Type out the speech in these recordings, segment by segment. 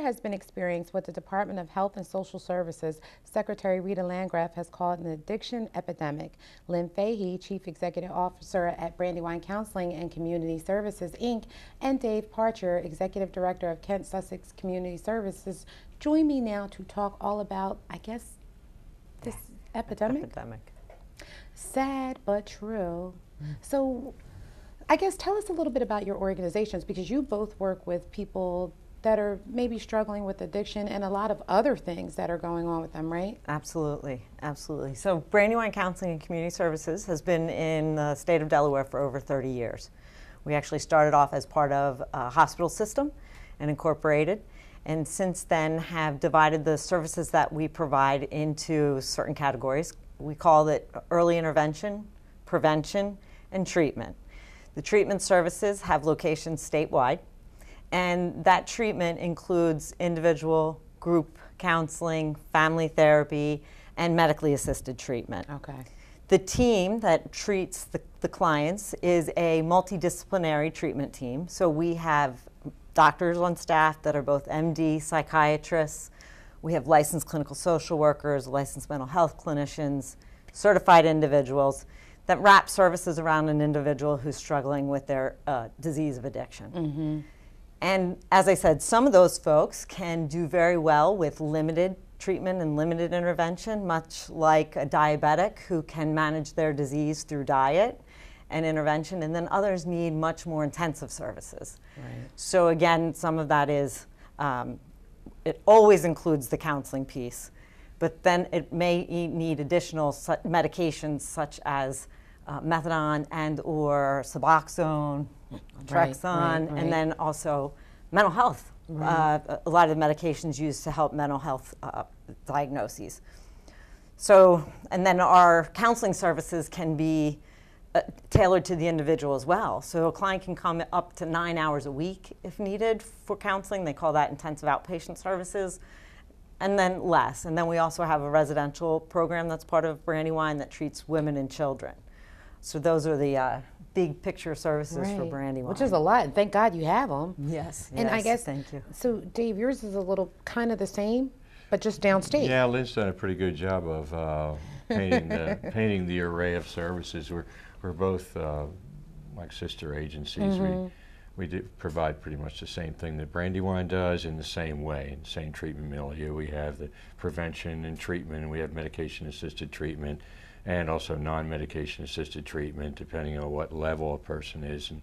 has been experienced what the Department of Health and Social Services Secretary Rita Landgraf has called an addiction epidemic. Lynn Fahey, Chief Executive Officer at Brandywine Counseling and Community Services, Inc., and Dave Parcher, Executive Director of Kent Sussex Community Services, join me now to talk all about, I guess, this epidemic. Sad but true. So I guess tell us a little bit about your organizations, because you both work with people that are maybe struggling with addiction and a lot of other things that are going on with them, right? Absolutely, absolutely. So Brandywine Counseling and Community Services has been in the state of Delaware for over 30 years. We actually started off as part of a hospital system and incorporated, and since then have divided the services that we provide into certain categories. We call it early intervention, prevention, and treatment. The treatment services have locations statewide, and that treatment includes individual, group counseling, family therapy, and medically assisted treatment. Okay. The team that treats the clients is a multidisciplinary treatment team. So we have doctors on staff that are both MD, psychiatrists. We have licensed clinical social workers, licensed mental health clinicians, certified individuals that wrap services around an individual who's struggling with their disease of addiction. Mm-hmm. And as I said, some of those folks can do very well with limited treatment and limited intervention, much like a diabetic who can manage their disease through diet and intervention, and then others need much more intensive services. Right. So again, some of that is, it always includes the counseling piece, but then it may need additional medications such as methadone and or Suboxone, Trexon, and then also mental health. A lot of the medications used to help mental health diagnoses. So, and then our counseling services can be tailored to the individual as well. So a client can come up to 9 hours a week if needed for counseling. They call that intensive outpatient services, and then less. And then we also have a residential program that's part of Brandywine that treats women and children. So those are the big picture services for Brandywine. Which is a lot, and thank God you have them. Yes, and yes, I guess, thank you. So Dave, yours is a little kind of the same, but just downstate. Yeah, Lynn's done a pretty good job of painting the array of services. We're both like sister agencies. Mm-hmm. We do provide pretty much the same thing that Brandywine does in the same way, in the same treatment milieu. We have the prevention and treatment, and we have medication-assisted treatment, and also non-medication assisted treatment, depending on what level a person is and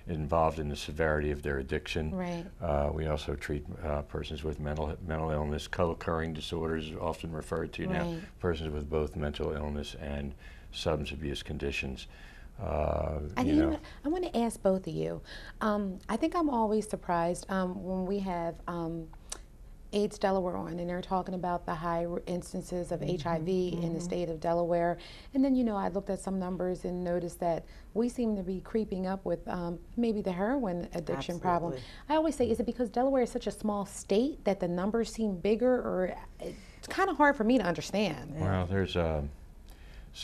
involved in the severity of their addiction. Right. We also treat persons with mental illness, co-occurring disorders, often referred to now, persons with both mental illness and substance abuse conditions. I want to ask both of you. I think I'm always surprised when we have AIDS Delaware on, and they're talking about the high instances of HIV in the state of Delaware. And then, I looked at some numbers and noticed that we seem to be creeping up with maybe the heroin addiction problem. I always say, is it because Delaware is such a small state that the numbers seem bigger, or it's kind of hard for me to understand? Well, there's a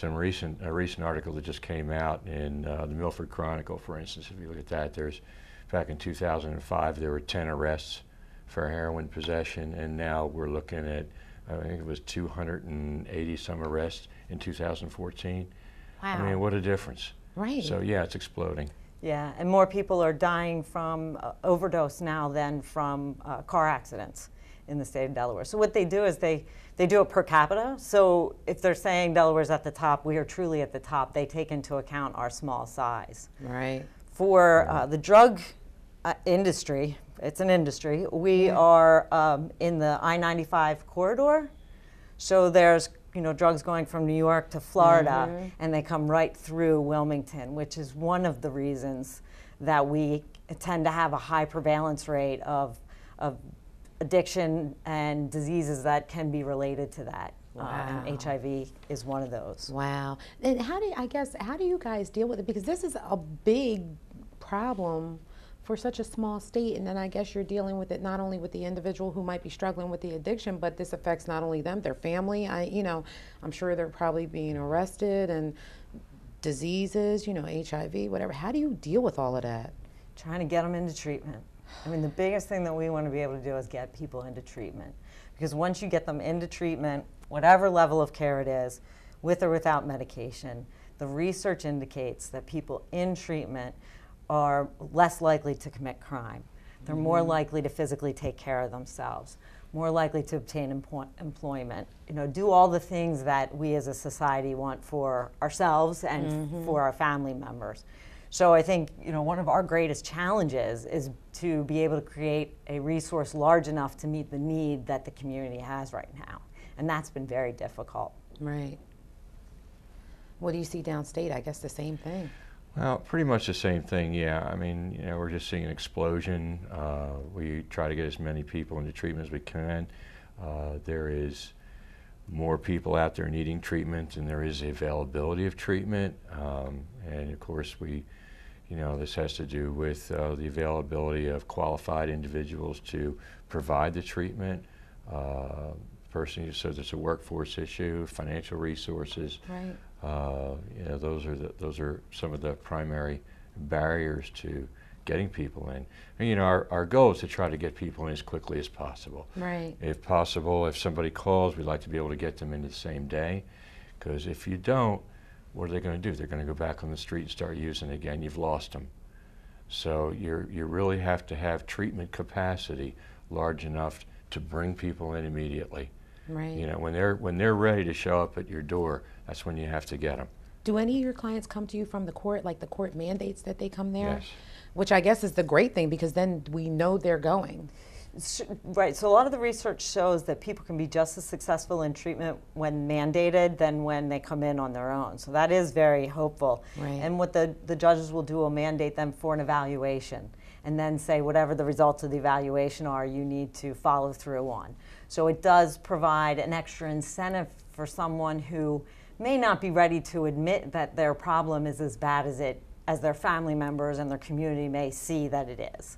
recent article that just came out in the Milford Chronicle, for instance. If you look at that, back in 2005, there were 10 arrests for heroin possession, and now we're looking at, I think it was 280 some arrests in 2014. Wow. I mean, what a difference. Right. So yeah, it's exploding. Yeah, and more people are dying from overdose now than from car accidents in the state of Delaware. So what they do is they do it per capita. So if they're saying Delaware's at the top, we are truly at the top. They take into account our small size. Right. For the drug industry, it's an industry, we are in the I-95 corridor. So there's drugs going from New York to Florida, and they come right through Wilmington, which is one of the reasons that we tend to have a high prevalence rate of addiction and diseases that can be related to that. Wow. And HIV is one of those. Wow. And how do you guys deal with it? Because this is a big problem for such a small state, and then I guess you're dealing with it not only with the individual who might be struggling with the addiction, but this affects not only them, their family. I'm sure they're probably being arrested, and diseases, HIV, whatever. How do you deal with all of that? Trying to get them into treatment. I mean, the biggest thing that we want to be able to do is get people into treatment. Because once you get them into treatment, whatever level of care it is, with or without medication, the research indicates that people in treatment are less likely to commit crime. They're more likely to physically take care of themselves, more likely to obtain employment, do all the things that we as a society want for ourselves and for our family members. So I think, one of our greatest challenges is to be able to create a resource large enough to meet the need that the community has right now. And that's been very difficult. Right. What do you see downstate? I guess the same thing. Well, pretty much the same thing, yeah. I mean, we're just seeing an explosion. We try to get as many people into treatment as we can. There is more people out there needing treatment than there is the availability of treatment. And of course, this has to do with the availability of qualified individuals to provide the treatment. Personally, so there's a workforce issue, financial resources. Right. Those are some of the primary barriers to getting people in. And, our goal is to try to get people in as quickly as possible. Right. If possible, if somebody calls, we'd like to be able to get them in the same day. Because if you don't, what are they going to do? They're going to go back on the street and start using it again. You've lost them. So you really have to have treatment capacity large enough to bring people in immediately. Right. When they're ready to show up at your door, that's when you have to get them. Do any of your clients come to you from the court, like the court mandates that they come there? Yes. Which I guess is the great thing, because then we know they're going. Right, so a lot of the research shows that people can be just as successful in treatment when mandated than when they come in on their own. So that is very hopeful. Right. And what the judges will do will mandate them for an evaluation and then say whatever the results of the evaluation are, you need to follow through on. So it does provide an extra incentive for someone who may not be ready to admit that their problem is as bad as their family members and their community may see that it is.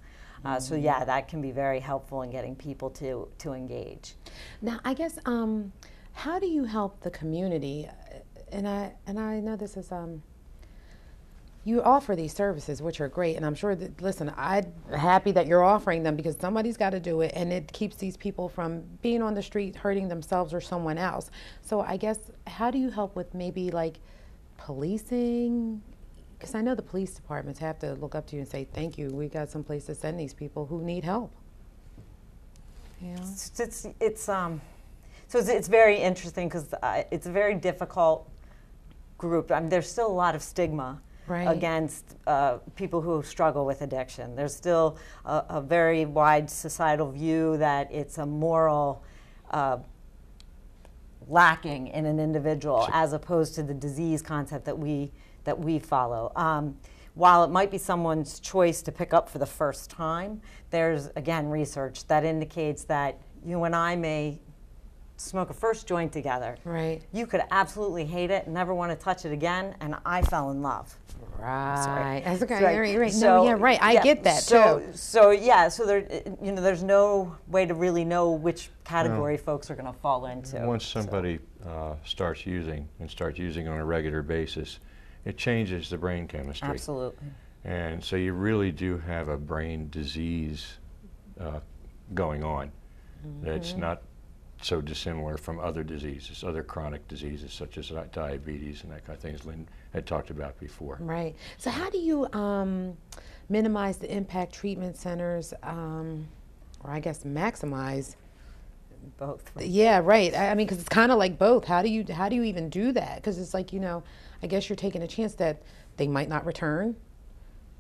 So yeah, that can be very helpful in getting people to engage. Now, I guess, how do you help the community? And I know this is, you offer these services, which are great, and I'm sure that, listen, I'm happy that you're offering them, because somebody's got to do it, and it keeps these people from being on the street hurting themselves or someone else. So I guess, how do you help with maybe like policing? Because I know the police departments have to look up to you and say, thank you, we got some place to send these people who need help. Yeah. It's very interesting, because it's a very difficult group. I mean, there's still a lot of stigma against people who struggle with addiction. There's still a very wide societal view that it's a moral lacking in an individual, as opposed to the disease concept that we follow. While it might be someone's choice to pick up for the first time, there's, again, research that indicates that you and I may smoke a first joint together. Right. You could absolutely hate it and never want to touch it again, and I fell in love. Right. That's okay. Right. You're right. So, no, yeah, right. I get that too. So there, there's no way to really know which category folks are going to fall into. Once somebody starts using on a regular basis, it changes the brain chemistry. Absolutely. And so you really do have a brain disease going on that's not so dissimilar from other diseases, other chronic diseases such as diabetes and that kind of thing, as Lynn had talked about before. Right. So how do you minimize the impact treatment centers, or I guess maximize? Both. Yeah, right. I mean, because it's kind of like both. How do you even do that? Because it's like, I guess you're taking a chance that they might not return,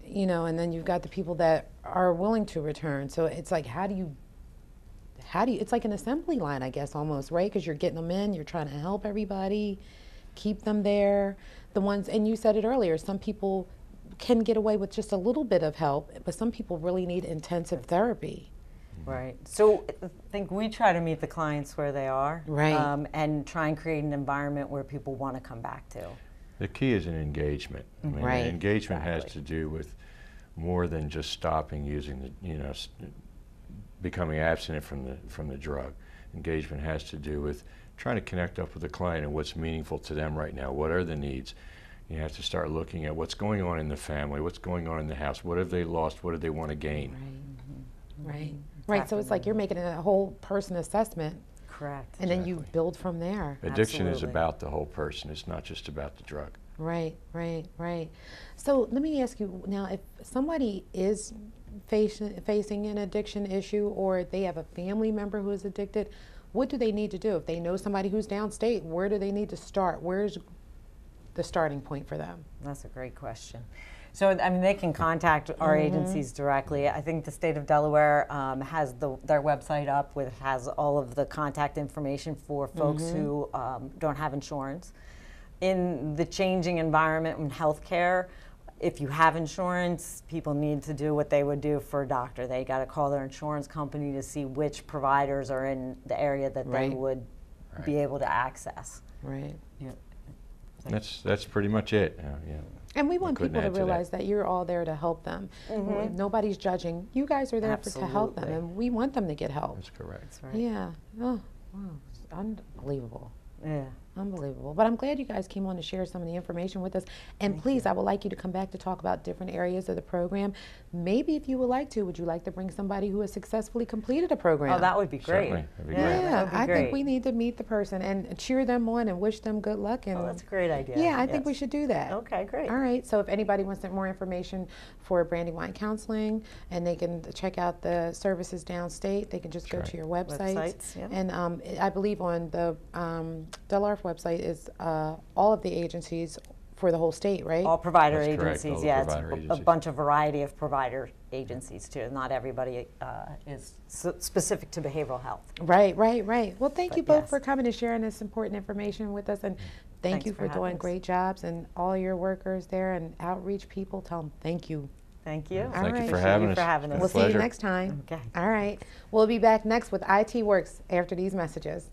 and then you've got the people that are willing to return. So it's like, how do you, it's like an assembly line, I guess, almost, right? Because you're getting them in, you're trying to help everybody, keep them there. The ones, and you said it earlier, some people can get away with just a little bit of help, but some people really need intensive therapy. Right. So I think we try to meet the clients where they are. Right. And try and create an environment where people want to come back to. The key is an engagement. I mean, Right. Engagement has to do with more than just stopping using becoming abstinent from the drug. Engagement has to do with trying to connect up with the client and what's meaningful to them right now. What are the needs? You have to start looking at what's going on in the family, what's going on in the house, what have they lost, what do they want to gain? Right. Right. Right. So it's like you're making a whole person assessment, Correct. and then you Exactly. build from there. Addiction is Absolutely. about the whole person. It's not just about the drug. Right, right, right. So let me ask you now, if somebody is facing an addiction issue, or they have a family member who is addicted, what do they need to do? If they know somebody who's downstate, where do they need to start? Where's the starting point for them? That's a great question. So, I mean, they can contact our agencies directly. I think the state of Delaware has their website up with has all of the contact information for folks who don't have insurance. In the changing environment in healthcare, if you have insurance, people need to do what they would do for a doctor. They got to call their insurance company to see which providers are in the area that they Right. would be able to access. Right. Yeah. That's pretty much it. Yeah. And we want couldn't people to add to that. realize that you're all there to help them. Nobody's judging. You guys are there to help them, Absolutely. and we want them to get help. That's correct. That's right. Yeah. Oh, wow. It's unbelievable. Yeah. Unbelievable. But I'm glad you guys came on to share some of the information with us. And please, I would like you to come back to talk about different areas of the program. Maybe if you would like to, would you like to bring somebody who has successfully completed a program? Oh, that would be great. Certainly. That'd be great. Yeah, That would be I great. think we need to meet the person and cheer them on and wish them good luck. And Oh, that's a great idea. yeah, I think Yes. we should do that. Okay, great. All right. So if anybody wants more information for Brandywine Counseling, and they can check out the services downstate, they can just go That's to right. your website. Websites, yeah. And I believe on the Delarf website is all of the agencies for the whole state, right? All provider That's correct, agencies, all the yeah, provider it's a agencies. bunch of variety of provider agencies too. Not everybody is specific to behavioral health. Right, right, right. Well, thank But you both yes. for coming and sharing this important information with us, and thank Thanks you for for doing having us. great jobs, and all your workers there and outreach people, tell them thank you. Thank you. All Thank you right. for Appreciate having you us. for having It's been us. a We'll see you pleasure. next time. Okay. All right. We'll be back next with IT Works after these messages.